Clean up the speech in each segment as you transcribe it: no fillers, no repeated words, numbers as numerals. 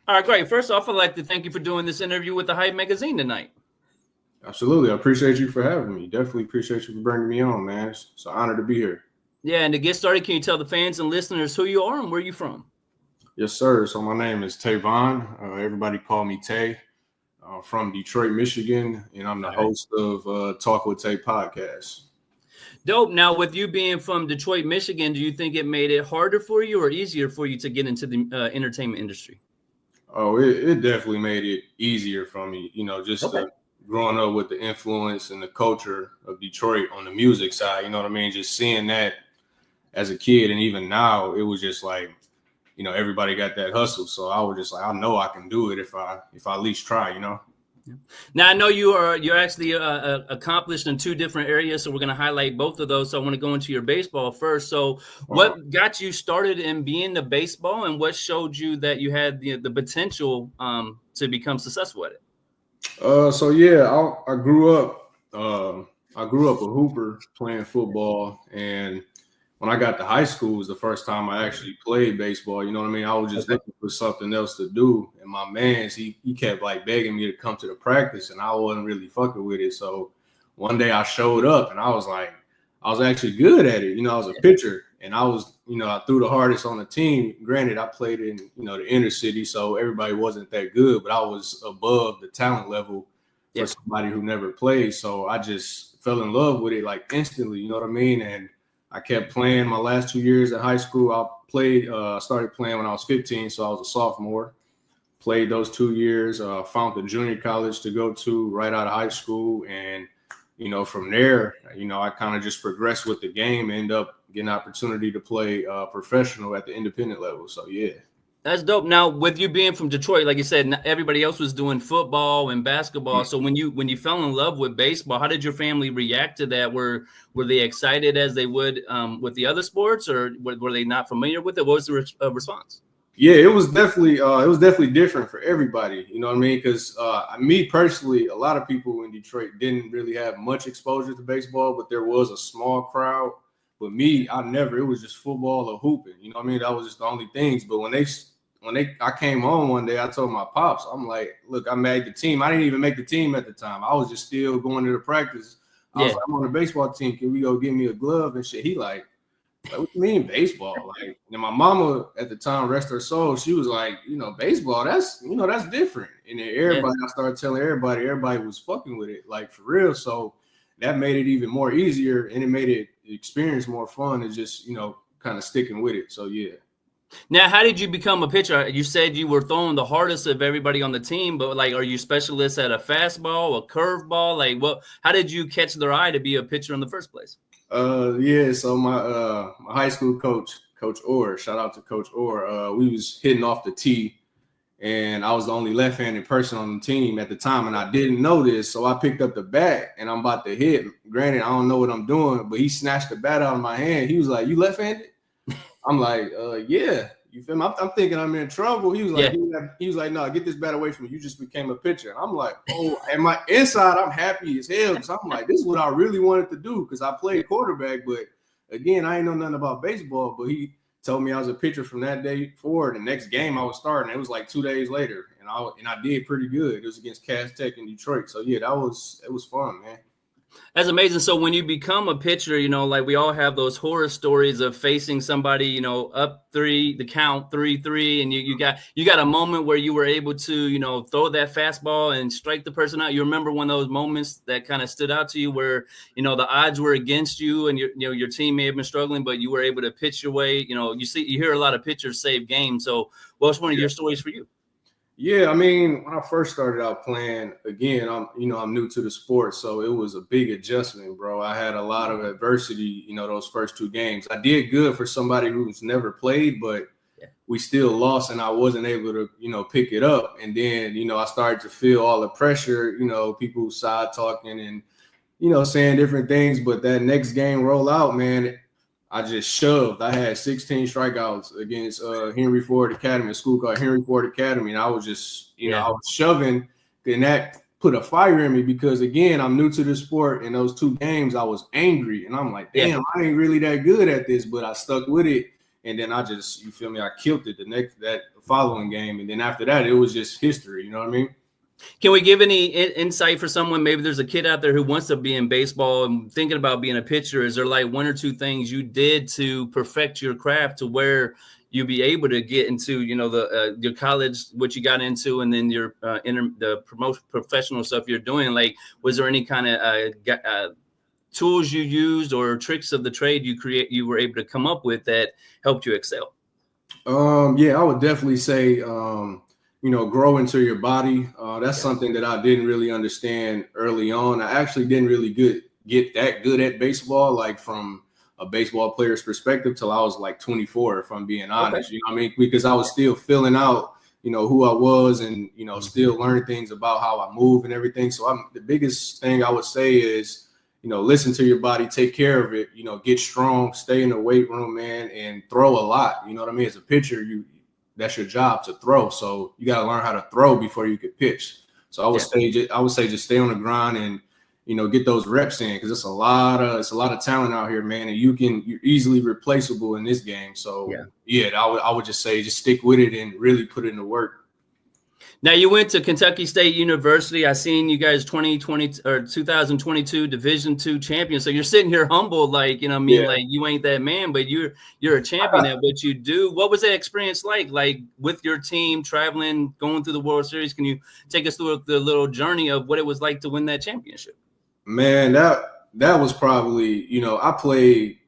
All right, great. First off, I'd like to thank you for doing this interview with the Hype Magazine tonight. Absolutely. I appreciate you for having me. Definitely appreciate you for bringing me on, man. It's an honor to be here. Yeah, and to get started, can you tell the fans and listeners who you are and where you're from? Yes, sir. So my name is Tavon. Everybody call me Tay. From Detroit, Michigan, and I'm the All right. host of Talk with Tay podcast. Dope. Now, with you being from Detroit, Michigan, do you think it made it harder for you or easier for you to get into the entertainment industry? Oh, it definitely made it easier for me, just growing up with the influence and the culture of Detroit on the music side, you know what I mean? Just seeing that as a kid, and even now, it was just like, everybody got that hustle. So I was just like, I know I can do it if I at least try. Now I know you're actually accomplished in two different areas, so we're going to highlight both of those. So I want to go into your baseball first. So what got you started in being the baseball, and what showed you that you had the potential to become successful at it? So yeah, I grew up. I grew up a hooper playing football, and when I got to high school was the first time I actually played baseball. You know what I mean? I was just looking for something else to do. And my man's, he kept like begging me to come to the practice, and I wasn't really fucking with it. So one day I showed up, and I was actually good at it. I was a pitcher, and I was, I threw the hardest on the team. Granted, I played in, the inner city, so everybody wasn't that good, but I was above the talent level for somebody who never played. So I just fell in love with it like instantly, you know what I mean? And I kept playing my last 2 years at high school. I started playing when I was 15, so I was a sophomore. Played those 2 years, found the junior college to go to right out of high school. And, from there, I kind of just progressed with the game, end up getting an opportunity to play professional at the independent level. So, yeah. That's dope. Now, with you being from Detroit, like you said, everybody else was doing football and basketball. So when you fell in love with baseball, how did your family react to that? Were they excited as they would with the other sports, or were they not familiar with it? What was the response? Yeah, it was definitely different for everybody. You know what I mean? Because me personally, a lot of people in Detroit didn't really have much exposure to baseball, but there was a small crowd. But me, it was just football or hooping. You know what I mean? That was just the only things. But I came home one day, I told my pops, I'm like, look, I made the team. I didn't even make the team at the time. I was just still going to the practice. I was like, I'm on the baseball team. Can we go get me a glove and shit? He like, what you mean baseball? Like, and my mama at the time, rest her soul, she was like, baseball, that's different. And then I started telling everybody was fucking with it, like for real. So that made it even more easier, and it made it experience more fun and just, kind of sticking with it. So yeah. Now, how did you become a pitcher? You said you were throwing the hardest of everybody on the team, but like, are you specialists at a fastball, a curveball? Like, how did you catch their eye to be a pitcher in the first place? So my high school coach, Coach Orr, shout out to Coach Orr. We was hitting off the tee, and I was the only left-handed person on the team at the time, and I didn't know this, so I picked up the bat, and I'm about to hit. Granted, I don't know what I'm doing, but he snatched the bat out of my hand. He was like, "You left-handed?" I'm like, yeah. You feel me? I'm thinking I'm in trouble. He was like, no, get this bat away from me. You just became a pitcher. And I'm like, oh, and my inside, I'm happy as hell. Because I'm like, this is what I really wanted to do. Because I played quarterback, but again, I ain't know nothing about baseball. But he told me I was a pitcher from that day forward. The next game I was starting, it was like 2 days later, and I did pretty good. It was against Cass Tech in Detroit. So yeah, it was fun, man. That's amazing. So when you become a pitcher, like we all have those horror stories of facing somebody, up 3, the count 3-3, and you got a moment where you were able to, throw that fastball and strike the person out. You remember one of those moments that kind of stood out to you where, the odds were against you and your team may have been struggling, but you were able to pitch your way. You hear a lot of pitchers save games. So what's one of your stories for you? Yeah, I mean, when I first started out playing, again, I'm new to the sport, so it was a big adjustment, bro. I had a lot of adversity, those first 2 games. I did good for somebody who's never played, but we still lost, and I wasn't able to, pick it up. And then, I started to feel all the pressure, people side talking and, saying different things. But that next game roll out, man, I just shoved. I had 16 strikeouts against Henry Ford Academy, a school called Henry Ford Academy. And I was just, I was shoving, and that put a fire in me because, again, I'm new to the sport. In those 2 games, I was angry. And I'm like, damn, I ain't really that good at this, but I stuck with it. And then I just, you feel me, I killed it that following game. And then after that, it was just history. You know what I mean? Can we give any insight for someone? Maybe there's a kid out there who wants to be in baseball and thinking about being a pitcher. Is there like one or two things you did to perfect your craft to where you be able to get into, you know, the your college, what you got into, and then your professional stuff you're doing? Like, was there any kind of tools you used or tricks of the trade you were able to come up with that helped you excel? Yeah, I would definitely say, you know, grow into your body. That's something that I didn't really understand early on. I actually didn't really get that good at baseball, like from a baseball player's perspective, till I was like 24, if I'm being honest. You know what I mean? Because I was still filling out, you know, who I was, and, you know, still learning things about how I move and everything. So the biggest thing I would say is, you know, listen to your body, take care of it, you know, get strong, stay in the weight room, man, and throw a lot. You know what I mean? As a pitcher, that's your job to throw. So you got to learn how to throw before you could pitch. So I would say just stay on the grind and, you know, get those reps in, because it's a lot of talent out here, man, and you're easily replaceable in this game. So I would just say just stick with it and really put in the work. Now, you went to Kentucky State University. I seen you guys 2022 Division II champion. So you're sitting here humble, like, you know what I mean? Like, you ain't that man, but you're a champion at what you do. What was that experience like with your team traveling, going through the World Series? Can you take us through the little journey of what it was like to win that championship? Man, that was probably, you know, I played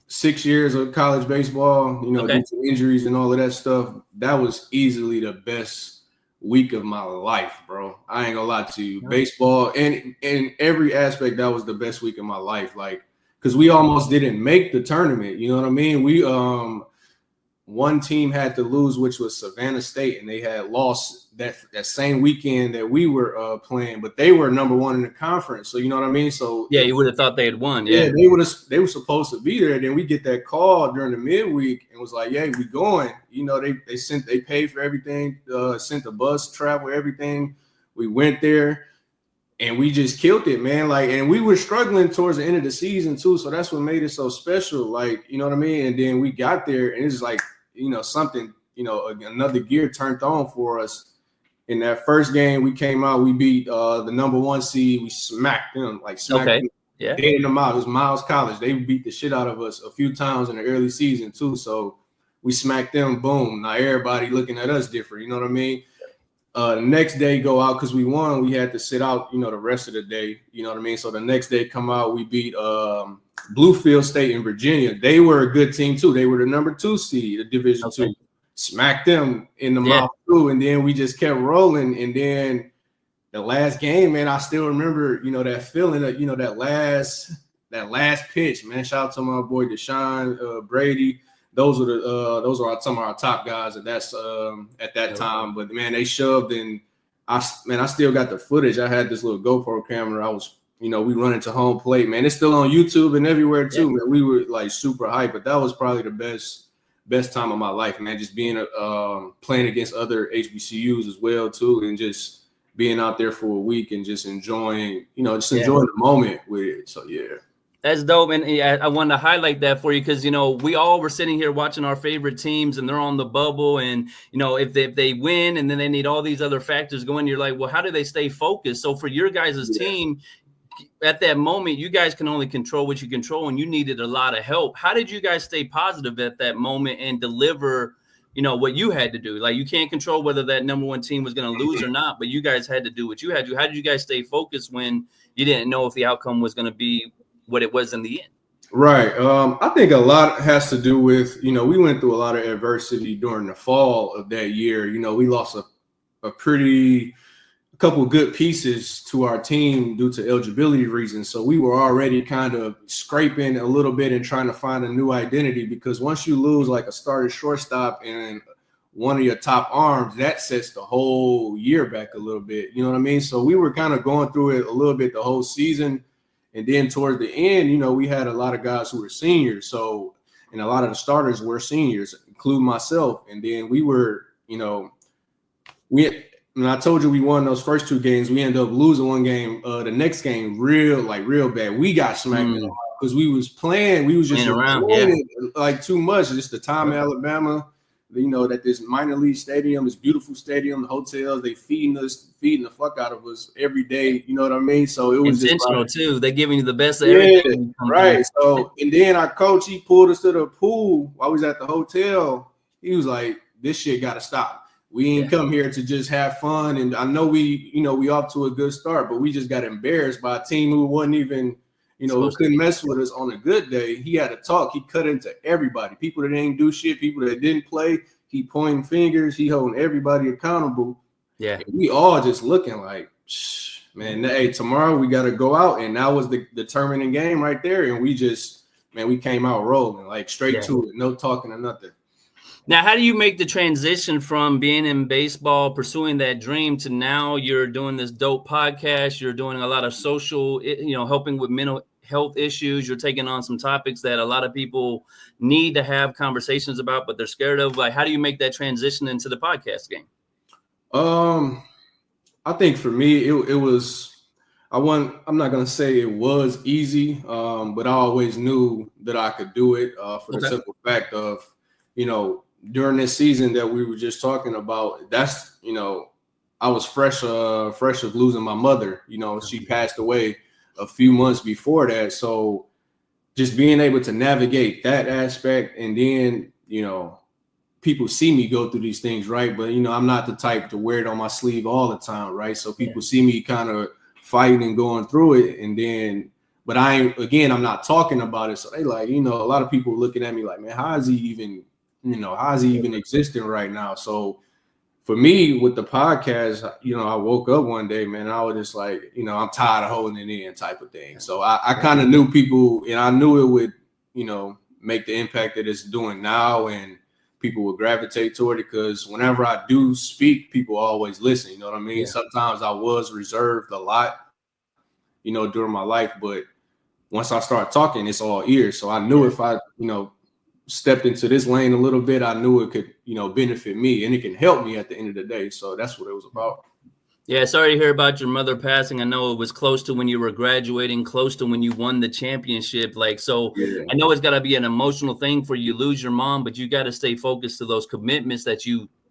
6 years of college baseball, you know, due to injuries and all of that stuff. That was easily the best week of my life, bro. I ain't gonna lie to you. Baseball, and in every aspect, that was the best week of my life. Like, because we almost didn't make the tournament. You know what I mean? We one team had to lose, which was Savannah State, and they had lost that same weekend that we were playing, but they were number one in the conference. So you know what I mean? So yeah, you would have thought they had won. Yeah, they were supposed to be there. Then we get that call during the midweek and was like, "Yeah, we going." You know, they paid for everything, sent the bus, travel, everything. We went there and we just killed it, man. Like, and we were struggling towards the end of the season too. So that's what made it so special. Like, you know what I mean? And then we got there and it's like, you know, something, you know, another gear turned on for us. In that first game, we came out, we beat the number one seed. We smacked them, them. Yeah. Dead in them out. It was Miles College. They beat the shit out of us a few times in the early season too. So we smacked them. Boom. Now everybody looking at us different. You know what I mean? The next day go out because we won. We had to sit out, you know, the rest of the day. You know what I mean? So the next day come out, we beat Bluefield State in Virginia. They were a good team too. They were the number 2 seed, the Division II. Smacked them in the mouth too, and then we just kept rolling. And then the last game, man, I still remember, you know, that feeling that, you know, that last pitch, man. Shout out to my boy Deshaun Brady. Those are some of our top guys at that time. But man, they shoved, and I still got the footage. I had this little GoPro camera. I was, you know, we run into home plate, man. It's still on YouTube and everywhere too. Man, we were like super hyped, but that was probably the best time of my life, man. Just being playing against other HBCUs as well too, and just being out there for a week and just enjoying, you know, enjoying the moment with it. So yeah. That's dope. And I wanted to highlight that for you because, you know, we all were sitting here watching our favorite teams and they're on the bubble. And, you know, if they win and then they need all these other factors going, you're like, well, how do they stay focused? So for your guys' team, at that moment, you guys can only control what you control, and you needed a lot of help. How did you guys stay positive at that moment and deliver, you know, what you had to do? Like, you can't control whether that number one team was going to lose or not, but you guys had to do what you had to do. How did you guys stay focused when you didn't know if the outcome was going to be what it was in the end? Right. I think a lot has to do with, you know, we went through a lot of adversity during the fall of that year. You know, we lost a couple of good pieces to our team due to eligibility reasons. So we were already kind of scraping a little bit and trying to find a new identity, because once you lose like a starting shortstop and one of your top arms, that sets the whole year back a little bit. You know what I mean? So we were kind of going through it a little bit the whole season. And then towards the end, you know, we had a lot of guys who were seniors. So, and a lot of the starters were seniors, including myself. And then we were, you know, when I told you we won those first 2 games, we ended up losing one game. The next game, real bad. We got smacked in the mouth because we was just around, enjoying it like too much. Just the time in Alabama, that this minor league stadium, this beautiful stadium, the hotels, they feeding the fuck out of us every day. You know what I mean? So it was intentional just too. They're giving you the best of everything. Right. So, and then our coach, he pulled us to the pool while we was at the hotel. He was like, "This shit got to stop. We ain't come here to just have fun." And I know we off to a good start, but we just got embarrassed by a team who wasn't even, who couldn't mess with us on a good day. He had to talk. He cut into everybody, people that ain't do shit, people that didn't play. He pointing fingers. He holding everybody accountable. Yeah. And we all just looking like, man, hey, tomorrow we got to go out. And that was the determining game right there. And we just, man, we came out rolling, like straight to it. No talking or nothing. Now, how do you make the transition from being in baseball, pursuing that dream, to now you're doing this dope podcast, you're doing a lot of social, helping with mental health issues, you're taking on some topics that a lot of people need to have conversations about, but they're scared of? Like, how do you make that transition into the podcast game? I think for me, it was, I'm not going to say it was easy, but I always knew that I could do it for the simple fact of, during this season that we were just talking about, that's, I was fresh of losing my mother. She passed away a few months before that. So just being able to navigate that aspect, and then, people see me go through these things, right? But, I'm not the type to wear it on my sleeve all the time, right? So people see me kind of fighting and going through it. And then, but I'm not talking about it. So they like, a lot of people looking at me like, man, how is he even existing right now? So for me with the podcast, I woke up one day, man, and I was just like, I'm tired of holding it in type of thing. So I kind of knew people, and I knew it would, make the impact that it's doing now, and people would gravitate toward it, because whenever I do speak, people always listen. You know what I mean? Yeah. Sometimes I was reserved a lot, during my life, but once I start talking, it's all ears. So I knew if I, stepped into this lane a little bit, I knew it could, benefit me, and it can help me at the end of the day. So that's what it was about. Yeah, sorry to hear about your mother passing. I know it was close to when you were graduating, close to when you won the championship. I know it's got to be an emotional thing for you to lose your mom, but you got to stay focused to those commitments that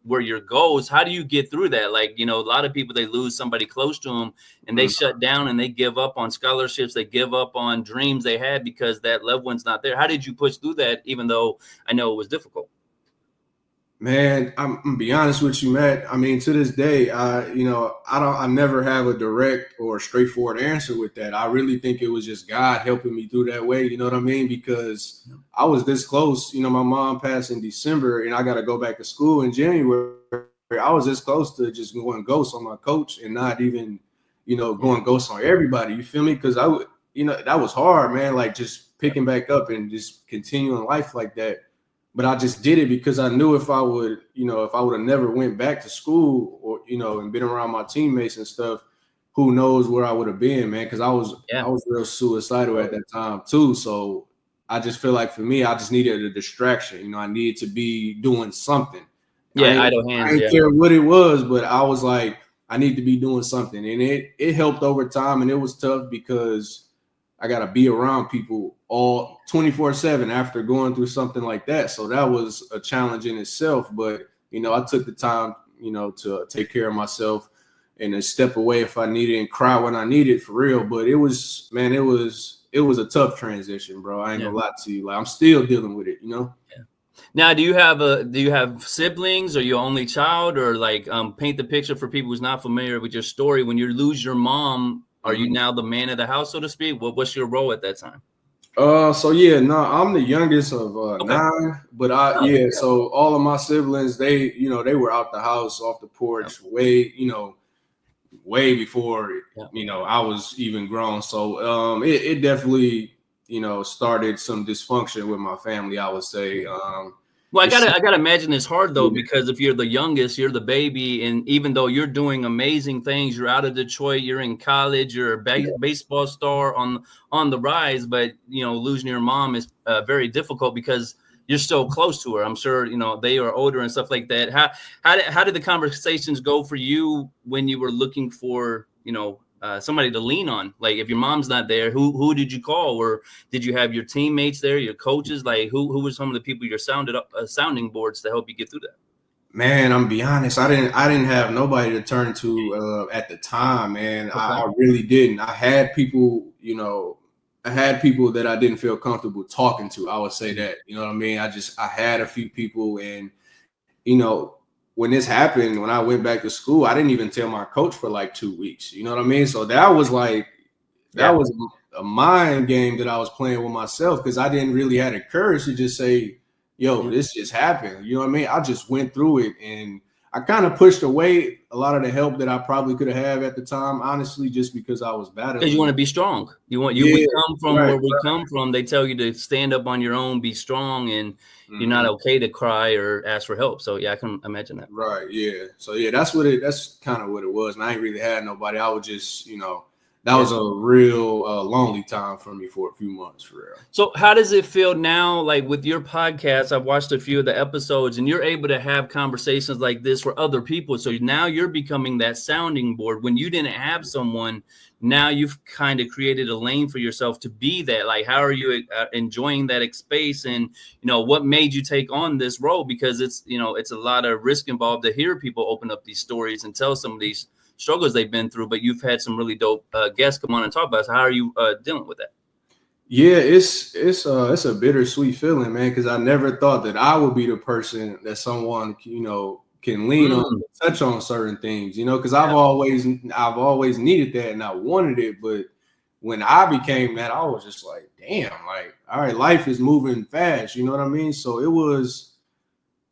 were your goals. How do you get through that? A lot of people, they lose somebody close to them and they shut down and they give up on scholarships. They give up on dreams they had because that loved one's not there. How did you push through that, even though I know it was difficult? Man, I'm gonna be honest with you, Matt. I mean, to this day, I never have a direct or straightforward answer with that. I really think it was just God helping me through that way. You know what I mean? Because I was this close. My mom passed in December, and I got to go back to school in January. I was this close to just going ghost on my coach and not even, going ghost on everybody. You feel me? Because that was hard, man. Like just picking back up and just continuing life like that. But I just did it because I knew if I would have never went back to school or, and been around my teammates and stuff, who knows where I would have been, man. Because I was real suicidal at that time too. So I just feel like for me, I just needed a distraction. I needed to be doing something. Yeah, idle hands. I didn't care what it was, but I was like, I need to be doing something. And it helped over time, and it was tough because I got to be around people all 24/7 after going through something like that. So that was a challenge in itself. But, I took the time, to take care of myself and to step away if I needed and cry when I needed, for real. But it was a tough transition, bro. I ain't gonna lie to you. Like, I'm still dealing with it, Yeah. Now, do you have siblings? Are you only child? Or paint the picture for people who's not familiar with your story. When you lose your mom, are you now the man of the house, so to speak? What's your role at that time? I'm the youngest of 9, but so all of my siblings, they were out the house, off the porch, way before, I was even grown. So it definitely, started some dysfunction with my family, I would say. Well, I gotta imagine it's hard though, because if you're the youngest, you're the baby, and even though you're doing amazing things, you're out of Detroit, you're in college, you're a baseball star on the rise, but losing your mom is very difficult because you're so close to her. I'm sure they are older and stuff like that. How did the conversations go for you when you were looking for somebody to lean on? Like if your mom's not there, who did you call, or did you have your teammates there, your coaches? Like who were some of the people you're sounding boards to help you get through that? Man, I'm gonna be honest. I didn't have nobody to turn to at the time, man. Okay. I really didn't. I had people, I had people that I didn't feel comfortable talking to. I would say that, you know what I mean? I had a few people, and when this happened, when I went back to school, I didn't even tell my coach for like 2 weeks. You know what I mean? So that was like that was a mind game that I was playing with myself, because I didn't really have the courage to just say, yo, this just happened. You know what I mean? I just went through it, and I kind of pushed away a lot of the help that I probably could have had at the time, honestly, just because I was battling. Because you want to be strong. We come from where we come from. They tell you to stand up on your own, be strong, and you're not okay to cry or ask for help. So yeah, I can imagine that. Right. Yeah. So yeah, that's kind of what it was. And I ain't really had nobody. I would just, that was a real lonely time for me for a few months, for real. So how does it feel now? Like with your podcast, I've watched a few of the episodes, and you're able to have conversations like this for other people. So now you're becoming that sounding board. When you didn't have someone, now you've kind of created a lane for yourself to be that. Like, how are you enjoying that space? And, what made you take on this role? Because it's a lot of risk involved to hear people open up these stories and tell some of these struggles they've been through, but you've had some really dope guests come on and talk about it. So how are you dealing with that? Yeah, it's a bittersweet feeling, man, because I never thought that I would be the person that someone, can lean on, touch on certain things, because I've always needed that and I wanted it. But when I became that, I was just like, damn, like, all right, life is moving fast. You know what I mean? So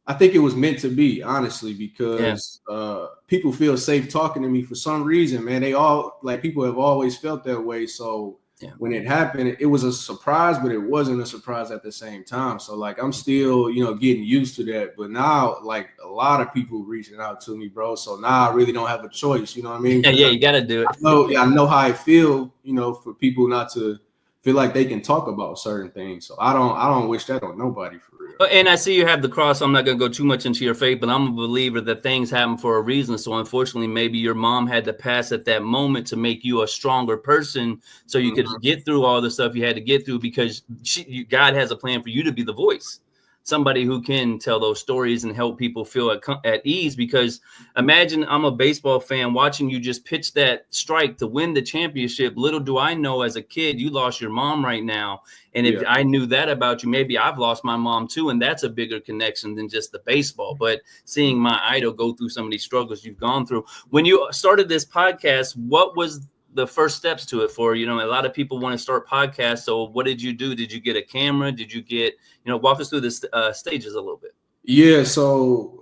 I think it was meant to be, honestly, because people feel safe talking to me for some reason, man. People have always felt that way. So when it happened, it was a surprise, but it wasn't a surprise at the same time. So like, I'm still, getting used to that. But now, like, a lot of people reaching out to me, bro. So now I really don't have a choice. You know what I mean? Yeah, you got to do it. I know how I feel, for people not to feel like they can talk about certain things. So I don't wish that on nobody, for real. And I see you have the cross. I'm not going to go too much into your faith, but I'm a believer that things happen for a reason. So unfortunately, maybe your mom had to pass at that moment to make you a stronger person, so you could get through all the stuff you had to get through, because God has a plan for you to be the voice. Somebody who can tell those stories and help people feel at ease. Because imagine I'm a baseball fan watching you just pitch that strike to win the championship. Little do I know, as a kid, you lost your mom right now. And if I knew that about you, maybe I've lost my mom too. And that's a bigger connection than just the baseball. But seeing my idol go through some of these struggles you've gone through. When you started this podcast, what was the first steps to it for? A lot of people want to start podcasts. So what did you do? Did you get a camera? Did you get, walk us through the stages a little bit. Yeah. So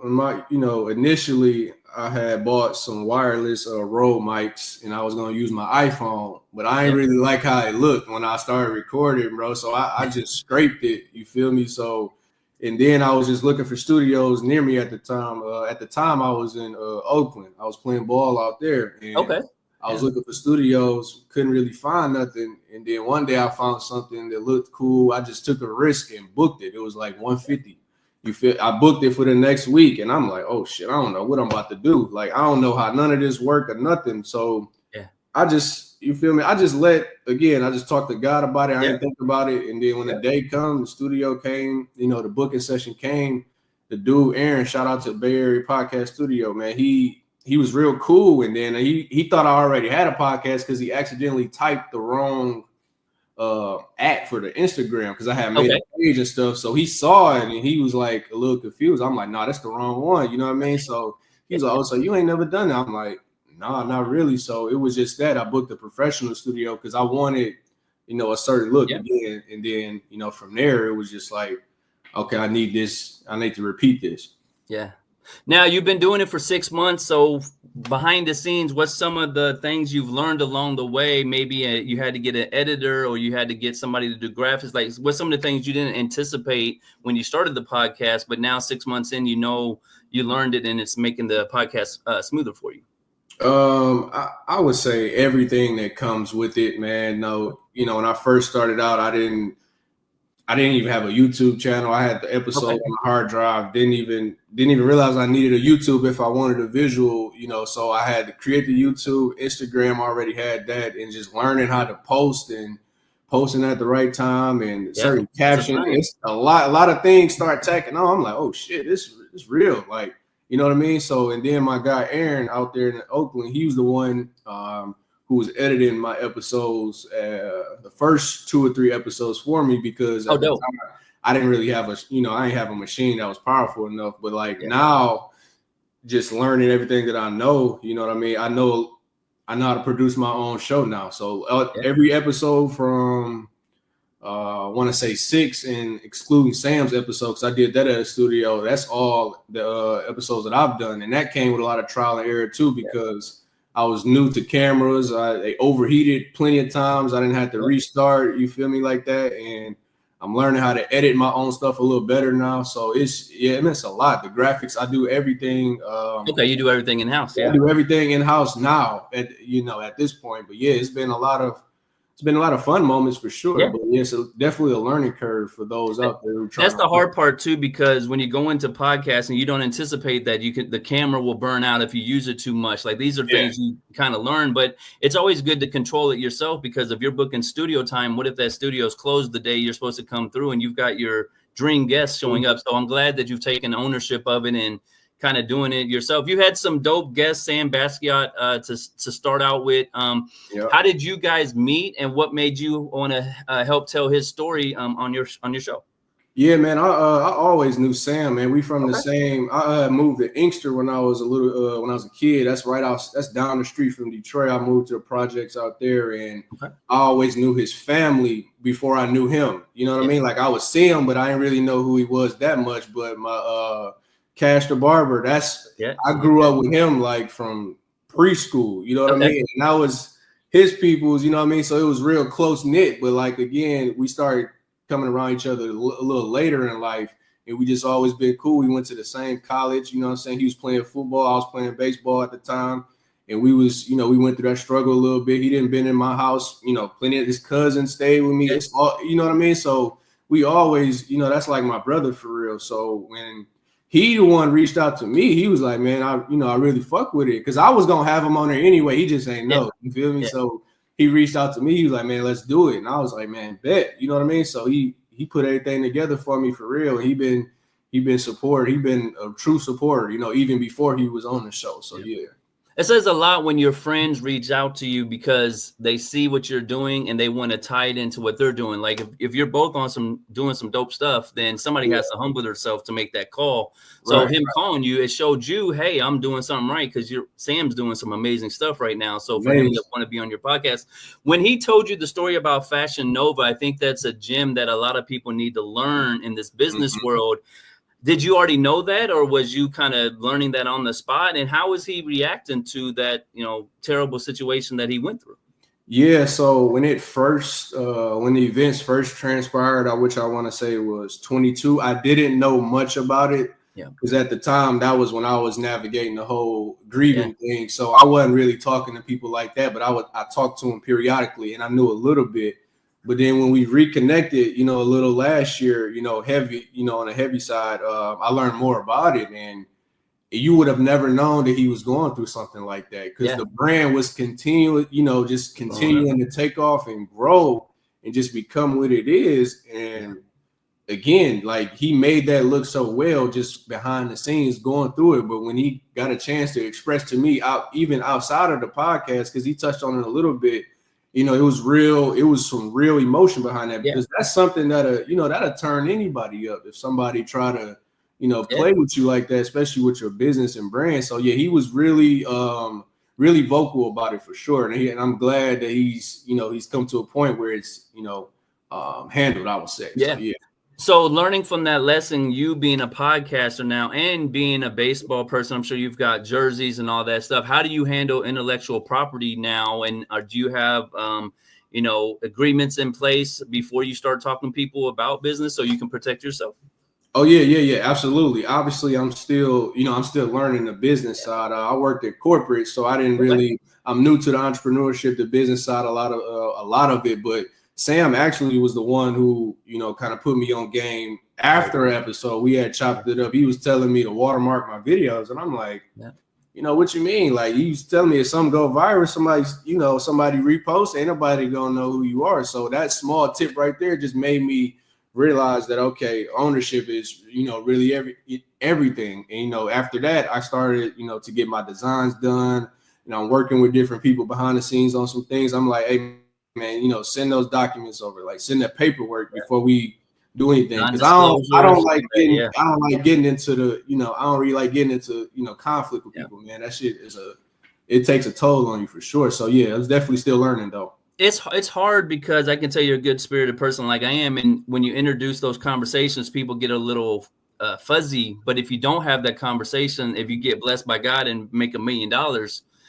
initially I had bought some wireless Rode mics, and I was going to use my iPhone, but I didn't really like how it looked when I started recording, bro. So I just scraped it. You feel me? So, and then I was just looking for studios near me at the time. At the time I was in Oakland. I was playing ball out there. And I was looking for studios, couldn't really find nothing. And then one day I found something that looked cool. I just took a risk and booked it. It was like $150. I booked it for the next week, and I'm like, oh shit, I don't know what I'm about to do. Like, I don't know how none of this work or nothing. So I just, you feel me? I just talked to God about it. I didn't think about it. And then when the day come, the studio came, the booking session came, the dude, Aaron, shout out to Bay Area Podcast Studio, man. He was real cool. And then he thought I already had a podcast because he accidentally typed the wrong at for the Instagram, because I had made a page and stuff. So he saw it and he was like a little confused. I'm like, nah, that's the wrong one. You know what I mean? So he was like, oh, so you ain't never done that? I'm like, nah, not really. So it was just that I booked a professional studio because I wanted, a certain look again. And then, from there, it was just like, okay, I need this. I need to repeat this. Yeah. Now you've been doing it for 6 months. So behind the scenes, what's some of the things you've learned along the way? Maybe you had to get an editor, or you had to get somebody to do graphics. Like, what's some of the things you didn't anticipate when you started the podcast, but now 6 months in, you learned it and it's making the podcast smoother for you? I would say everything that comes with it, man. No, when I first started out, I didn't even have a YouTube channel. I had the episode on the hard drive. Didn't even realize I needed a YouTube if I wanted a visual, so I had to create the YouTube. Instagram already had that, and just learning how to post and posting at the right time and certain captions. It's a lot of things start tacking on. I'm like, oh shit, this is real. Like, you know what I mean? So, and then my guy Aaron out there in Oakland, he was the one who was editing my episodes, the first 2 or 3 episodes for me, because at the time, I didn't really have I didn't have a machine that was powerful enough. But now, just learning everything that I know, you know what I mean? I know how to produce my own show now. So every episode from I want to say 6, and excluding Sam's episode, because I did that at a studio. That's all the episodes that I've done, and that came with a lot of trial and error too, because I was new to cameras. They overheated plenty of times. I didn't have to restart. You feel me, like that? And I'm learning how to edit my own stuff a little better now. So it means a lot. The graphics, I do everything. You do everything in house. I do everything in house now. At this point, but it's been a lot of fun moments for sure. Yeah. But it's definitely a learning curve for those out there who try. That's the hard part too, because when you go into podcasting, you don't anticipate that the camera will burn out if you use it too much. Like, these are things you kind of learn, but it's always good to control it yourself, because if you're booking studio time, what if that studio is closed the day you're supposed to come through and you've got your dream guests showing up? So I'm glad that you've taken ownership of it and kind of doing it yourself. You had some dope guests, Sam Basquiat, to start out with. How did you guys meet, and what made you want to help tell his story on your show? Yeah, man, I always knew Sam, man. We from the same. I moved to Inkster when I was a kid. That's down the street from Detroit. I moved to the projects out there, and I always knew his family before I knew him. You know what I mean? Like, I would see him, but I didn't really know who he was that much. But my Cash the Barber, I grew up with him like from preschool, you know what I mean? And that was his people's, you know what I mean? So it was real close knit, but like, again, we started coming around each other a little later in life, and we just always been cool. We went to the same college, you know what I'm saying? He was playing football, I was playing baseball at the time, and we went through that struggle a little bit. He didn't been in my house, plenty of his cousins stayed with me. It's all, you know what I mean? So we always, that's like my brother for real. So when he the one reached out to me, he was like, man, I really fuck with it, because I was gonna have him on there anyway. He just ain't know. You feel me? So he reached out to me. He was like, man, let's do it. And I was like, man, bet. You know what I mean? So he put everything together for me for real. He been supported. He been a true supporter, even before he was on the show. So yeah. It says a lot when your friends reach out to you because they see what you're doing and they want to tie it into what they're doing. Like, if you're both on doing some dope stuff, then somebody has to humble themselves to make that call. So him calling you, it showed you, hey, I'm doing something right, because Sam's doing some amazing stuff right now. So for him to want to be on your podcast, when he told you the story about Fashion Nova, I think that's a gem that a lot of people need to learn in this business world. Did you already know that, or was you kind of learning that on the spot? And how was he reacting to that, terrible situation that he went through? Yeah, so when the events first transpired, which I want to say was 22, I didn't know much about it. Yeah, because at the time, that was when I was navigating the whole grieving thing. So I wasn't really talking to people like that, but I talked to him periodically, and I knew a little bit. But then when we reconnected, a little last year, heavy, on the heavy side, I learned more about it. And you would have never known that he was going through something like that, because the brand was continuing to take off and grow and just become what it is. And again, like, he made that look so well just behind the scenes going through it. But when he got a chance to express to me even outside of the podcast, because he touched on it a little bit, it was real. It was some real emotion behind that, because that's something that'll turn anybody up if somebody try to, play with you like that, especially with your business and brand. So he was really, really vocal about it for sure. And I'm glad that he's come to a point where it's, handled, I would say. Yeah. So, So learning from that lesson, you being a podcaster now and being a baseball person, I'm sure you've got jerseys and all that stuff. How do you handle intellectual property now? And do you have, agreements in place before you start talking to people about business so you can protect yourself? Oh, yeah, absolutely. Obviously, I'm still learning the business side. I worked at corporate, so I didn't really. I'm new to the entrepreneurship, the business side, a lot of it, but Sam actually was the one who, kind of put me on game after an episode. We had chopped it up. He was telling me to watermark my videos. And I'm like, what you mean? Like, you telling me if something go viral, somebody repost, ain't nobody gonna know who you are. So that small tip right there just made me realize that, okay, ownership is, really everything. And, after that, I started, to get my designs done. I'm working with different people behind the scenes on some things. I'm like, hey, man, send those documents over, like send that paperwork before we do anything. Because I don't like getting into the, I don't really like getting into, conflict with people, man. That shit it takes a toll on you for sure. So yeah, I was definitely still learning though. It's hard because I can tell you're a good spirited person like I am. And when you introduce those conversations, people get a little fuzzy. But if you don't have that conversation, if you get blessed by God and make $1 million,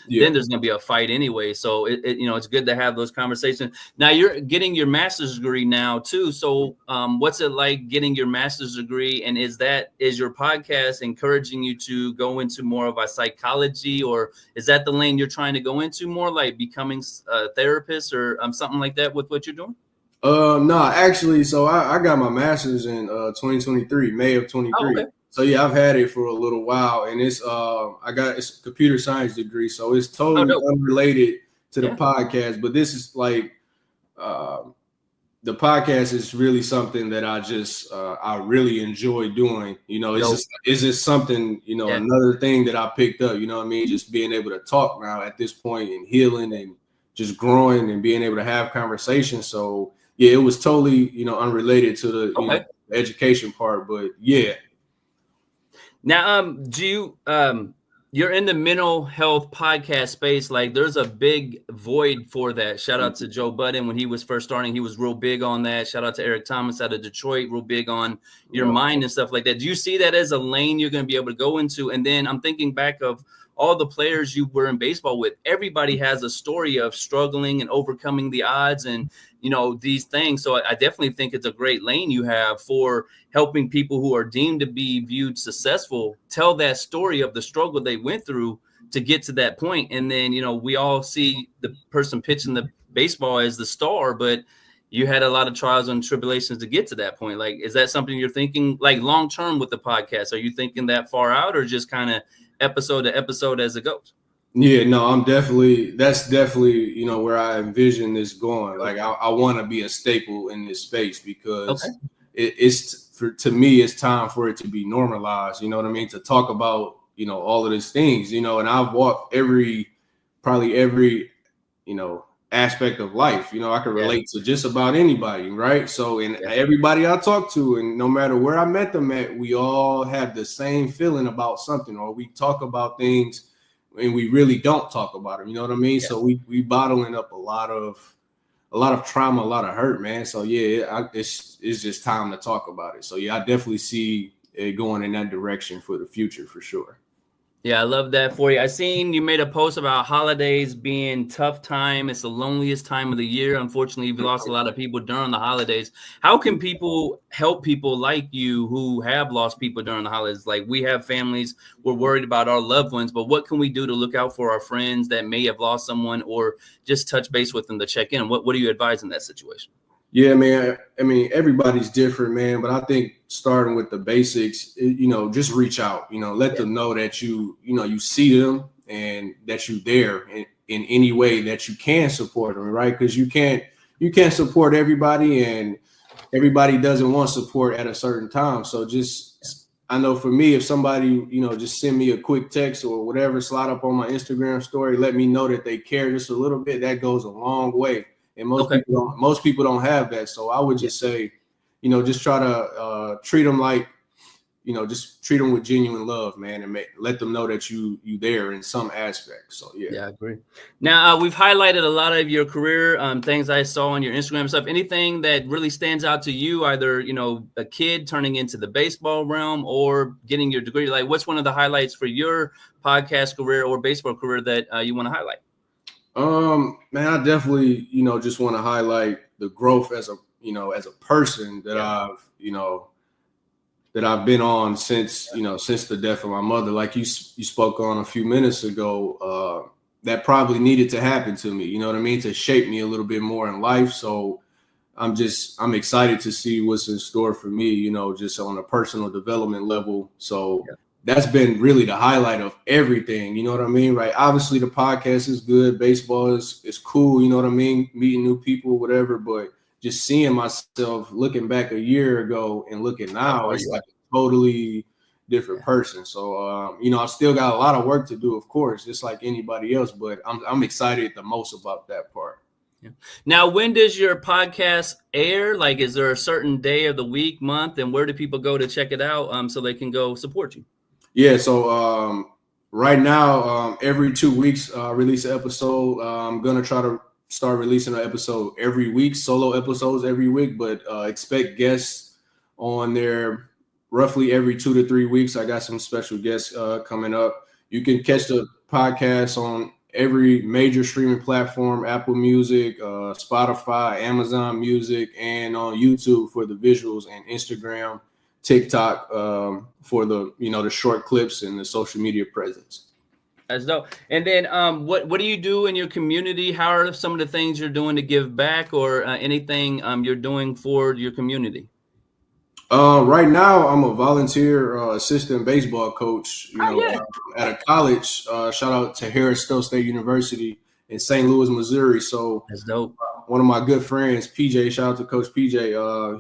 then there's going to be a fight anyway. So it's good to have those conversations. Now you're getting your master's degree now too. So what's it like getting your master's degree? And is your podcast encouraging you to go into more of a psychology, or is that the lane you're trying to go into more, like becoming a therapist or something like that with what you're doing? No, actually, so I got my master's in 2023, May of 23. Oh, okay. So yeah, I've had it for a little while, and it's it's a computer science degree, so it's totally unrelated to the podcast. But this is like the podcast is really something that I really enjoy doing. It's just something, another thing that I picked up. You know what I mean? Just being able to talk now at this point and healing and just growing and being able to have conversations. So yeah, it was totally unrelated to the the education part, but yeah. Now, do you you're in the mental health podcast space? Like, there's a big void for that. Shout out to Joe Budden when he was first starting; he was real big on that. Shout out to Eric Thomas out of Detroit, real big on your mind and stuff like that. Do you see that as a lane you're going to be able to go into? And then I'm thinking back of all the players you were in baseball with. Everybody has a story of struggling and overcoming the odds and these things. So I definitely think it's a great lane you have for helping people who are deemed to be viewed successful tell that story of the struggle they went through to get to that point. And then, we all see the person pitching the baseball as the star, but you had a lot of trials and tribulations to get to that point. Like, is that something you're thinking like long term with the podcast? Are you thinking that far out, or just kind of episode to episode as it goes? Yeah, no, that's definitely, where I envision this going. Like, I want to be a staple in this space because to me, it's time for it to be normalized. You know what I mean? To talk about, all of these things, and I've walked probably every, aspect of life. I can relate to just about anybody. Right. So, and everybody I talk to, and no matter where I met them at, we all have the same feeling about something, or we talk about things and we really don't talk about them. You know what I mean? Yeah. So we bottling up a lot of trauma, a lot of hurt, man. So yeah, it's just time to talk about it. So yeah, I definitely see it going in that direction for the future for sure. Yeah, I love that for you. I seen you made a post about holidays being tough time. It's the loneliest time of the year. Unfortunately, you've lost a lot of people during the holidays. How can people help people like you who have lost people during the holidays? Like, we have families, we're worried about our loved ones, but what can we do to look out for our friends that may have lost someone, or just touch base with them to check in? What do you advise in that situation? Yeah, man. I mean, everybody's different, man. But I think starting with the basics, just reach out. Let them know that you see them and that you're there in any way that you can support them, right? Because you can't support everybody, and everybody doesn't want support at a certain time. So I know for me, if somebody just send me a quick text or whatever, slide up on my Instagram story, let me know that they care just a little bit. That goes a long way. And most people don't have that. So I would just say, just try to treat them like, just treat them with genuine love, man, and let them know that you there in some aspect. So yeah, I agree. Now we've highlighted a lot of your career, things I saw on your Instagram stuff. Anything that really stands out to you, either a kid turning into the baseball realm or getting your degree? Like, what's one of the highlights for your podcast career or baseball career that you want to highlight? Man, I definitely, just want to highlight the growth as a person that I've been on since the death of my mother. Like you spoke on a few minutes ago, that probably needed to happen to me, you know what I mean? To shape me a little bit more in life. So, I'm excited to see what's in store for me, you know, just on a personal development level. So that's been really the highlight of everything. You know what I mean? Right. Obviously the podcast is good. Baseball is cool. You know what I mean? Meeting new people, whatever. But just seeing myself looking back a year ago and looking now, it's like a totally different person. So, you know, I've still got a lot of work to do, of course, just like anybody else, but I'm excited the most about that part. Yeah. Now, when does your podcast air? Like, is there a certain day of the week, month, and where do people go to check it out so they can go support you? Yeah, so right now, every 2 weeks, release an episode. I'm gonna try to start releasing an episode every week, solo episodes every week, but expect guests on there roughly every 2 to 3 weeks. I got some special guests coming up. You can catch the podcast on every major streaming platform: Apple Music, Spotify, Amazon Music, and on YouTube for the visuals, and Instagram, TikTok for the, you know, the short clips and the social media presence. That's dope. And then what do you do in your community? How are some of the things you're doing to give back, or anything you're doing for your community? Right now, I'm a volunteer assistant baseball coach, you know, at a college. Shout out to Harris State University in St. Louis, Missouri. So that's dope. One of my good friends, PJ, shout out to Coach PJ.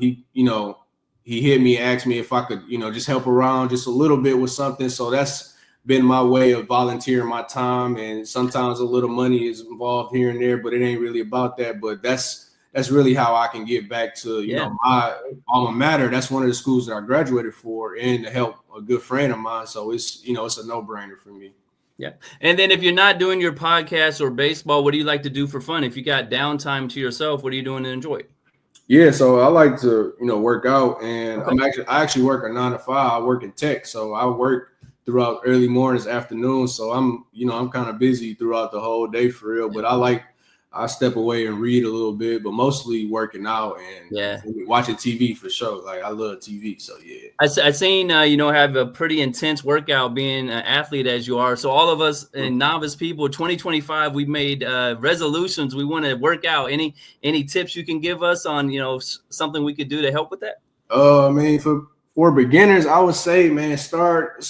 He hit me, asked me if I could, you know, just help around just a little bit with something. So that's been my way of volunteering my time. And sometimes a little money is involved here and there, but it ain't really about that. But that's really how I can give back to, you know, my alma mater. That's one of the schools that I graduated for, and to help a good friend of mine. So it's, you know, it's a no-brainer for me. Yeah. And then if you're not doing your podcast or baseball, what do you like to do for fun? If you got downtime to yourself, what are you doing to enjoy it? Yeah, so I like to, you know, work out, and I actually work a 9 to 5. I work in tech, so I work throughout early mornings, afternoons. So I'm kind of busy throughout the whole day for real. But I step away and read a little bit, but mostly working out and watching TV for sure. Like, I love TV, so yeah. I seen you know, have a pretty intense workout being an athlete as you are. So all of us novice people, 2025, we made resolutions. We want to work out. Any tips you can give us on, you know, something we could do to help with that? I mean, for beginners, I would say, man, start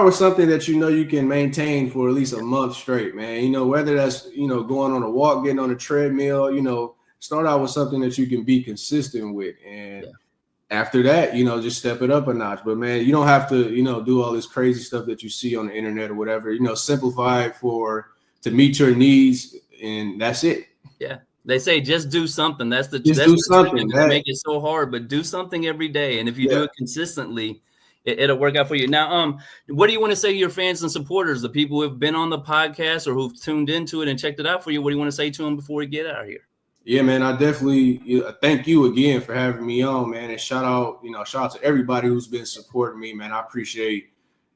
with something that you know you can maintain for at least a month straight, man. You know, whether that's, you know, going on a walk, getting on a treadmill, you know, start out with something that you can be consistent with. And after that, you know, just step it up a notch. But man, you don't have to, you know, do all this crazy stuff that you see on the internet or whatever. You know, simplify it to meet your needs, and that's it. Yeah. They say just do something. That's do something. Make it so hard, but do something every day. And if you do it consistently, it'll work out for you. Now, what do you want to say to your fans and supporters, the people who have been on the podcast or who've tuned into it and checked it out for you? What do you want to say to them before we get out of here? Yeah, man, I definitely thank you again for having me on, man. And shout out to everybody who's been supporting me, man. I appreciate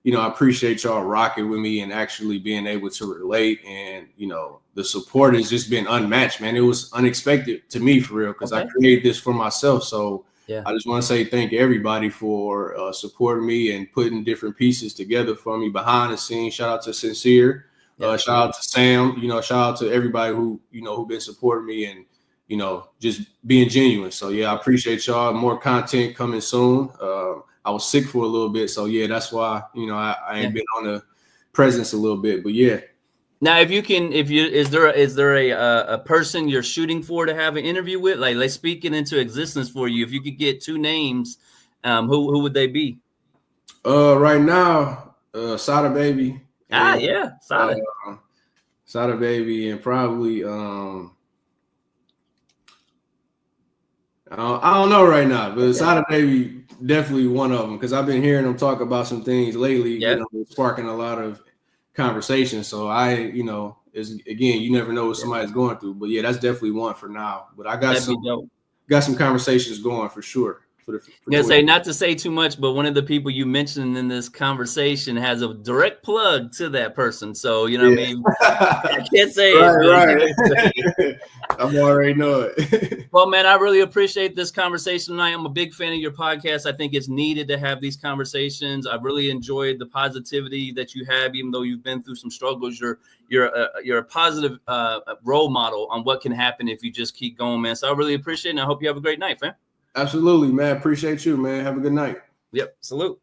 y'all rocking with me and actually being able to relate. And, you know, the support has just been unmatched, man. It was unexpected to me, for real, because I created this for myself. So I just want to say thank you, everybody, for supporting me and putting different pieces together for me behind the scenes. Shout out to Sincere. Shout out to Sam. You know, shout out to everybody who've been supporting me and, you know, just being genuine. So, yeah, I appreciate y'all. More content coming soon. I was sick for a little bit. So, yeah, that's why, you know, I ain't been on the presence a little bit. But, yeah. Now, is there a person you're shooting for to have an interview with? Like, let's speak it into existence for you. If you could get 2 names, who would they be? Right now, Sada Baby. Sada. Sada Baby, and probably I don't know right now, but Sada Baby definitely one of them, because I've been hearing them talk about some things lately, you know, sparking a lot of conversation. So you never know what somebody's going through, but yeah, that's definitely one for now. But I got some conversations going for sure. Yeah, say not to say too much, but one of the people you mentioned in this conversation has a direct plug to that person. So you know what I mean? I can't say it. I'm already know it. Well, man, I really appreciate this conversation tonight. I'm a big fan of your podcast. I think it's needed to have these conversations. I've really enjoyed the positivity that you have, even though you've been through some struggles. You're a positive role model on what can happen if you just keep going, man. So I really appreciate it, and I hope you have a great night, fam. Absolutely, man. Appreciate you, man. Have a good night. Yep. Salute.